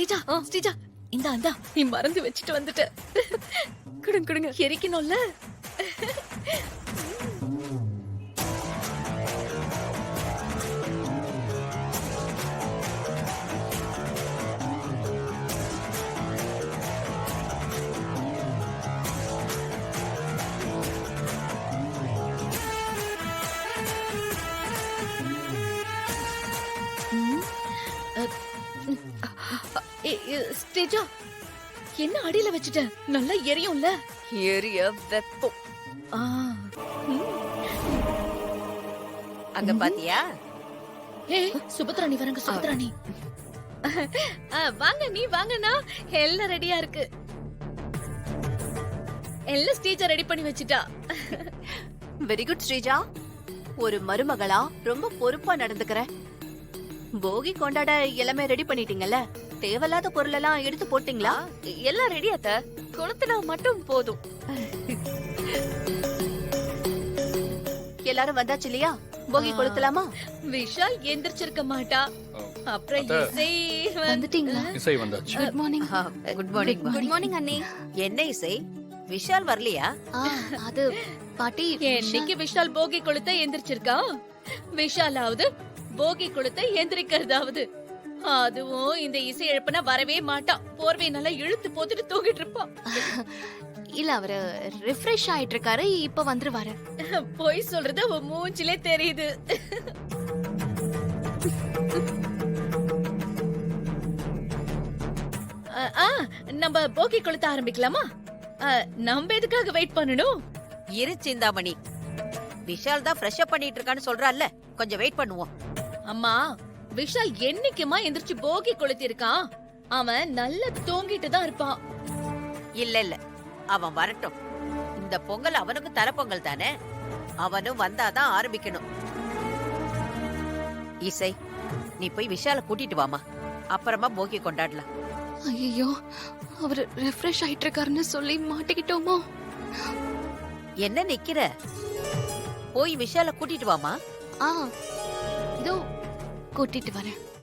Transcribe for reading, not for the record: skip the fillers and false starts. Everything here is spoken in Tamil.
ஸ்ரீஜா ஸ்ரீஜா இந்தா நீ மறந்து வச்சுட்டு வந்துட்ட. குடுங்க குடுங்க. எரிக்கணும்ல. ஸ்ரீஜா என்ன அடியில வச்சுட்ட? நல்லா எரியும்ல. எரிய வெப்பம். ஆ, அங்க பாத்தியா? ஏய் சுபத்ராணி வராங்க, சுபத்ராணி. வாங்க நீ வாங்கண்ணா, எல்லாம் ரெடியா இருக்கு. எல்லாம் ஸ்டேஜ ரெடி பண்ணி வச்சிட்டா. Very good Sreeja. ஒரு மருமகளா ரொம்ப பொறுப்பா நடந்துக்கற. போகி கொண்டாட எல்லாமே ரெடி பண்ணிட்டீங்கல்ல? தேவையில்லாத பொருள் எல்லாம் எடுத்து போட்டீங்களா? எல்லாம் ரெடி அத்த. கொளுத்துனா மட்டும் போதும். எல்லாரும் வந்தாச்சு இல்லையா? போகி கொளுத்தலாமா? விஷால் எந்திரிச்சிருக்க மாட்டா. அப்புறம் இசை வந்துட்டீங்களா? இசை வந்தாச்சு. Good morning. Good morning. Good morning அண்ணி. என்ன இசை, விஷால் வரலையா? அது பாட்டி என்னைக்கு விஷால் போகி கொளுத்த எந்திரிச்சிருக்கா? விஷாலாவது போகி கொளுத்த எந்திரிக்கிறதாவது. அதுவும் இந்த இசை எழுப்புனா வரவே மாட்டான். போர்வை நல்லா இழுத்து போத்துட்டு தூங்கிட்டு இருப்பான். இல்ல அவரு ரிஃப்ரெஷ் ஆயிட்டு இருக்காரு, இப்ப வந்துருவாரு. போய் சொல்றது உன் மூஞ்சிலே தெரியுது. நம்ம போகி கொளுத்த ஆரம்பிக்கலாமா? நம்ம எதுக்காக வெயிட் பண்ணணும்? இரு சிந்தாமணி, விஷால் தான் ஃப்ரெஷ் அப் பண்ணிட்டு இருக்கான்னு சொல்றான்ல, கொஞ்சம் வெயிட் பண்ணுவோம். அம்மா, விஷால் என்னைக்குமா எந்திரிச்சு போகி கொளுத்தி இருக்கான்? அவன் நல்லா தூங்கிட்டு தான் இருப்பான். இல்ல இல்ல, அவன் வரட்டும். இந்த பொங்கல் அவனுக்கு தர பொங்கல் தானே, அவனும் வந்தாதான் ஆரம்பிக்கணும். இசை, நீ போய் விஷால கூட்டிட்டு வாமா, அப்புறமா போகி கொண்டாடலாம். ஐயோ, அவரு ரிஃப்ரெஷ் ஆயிட்டு இருக்காருன்னு சொல்லி மாட்டிக்கிட்டோமோ? என்ன நிக்கிற? போய் விஷால கூட்டிட்டு வாமா. இதோ கூட்டிட்டு வரேன்.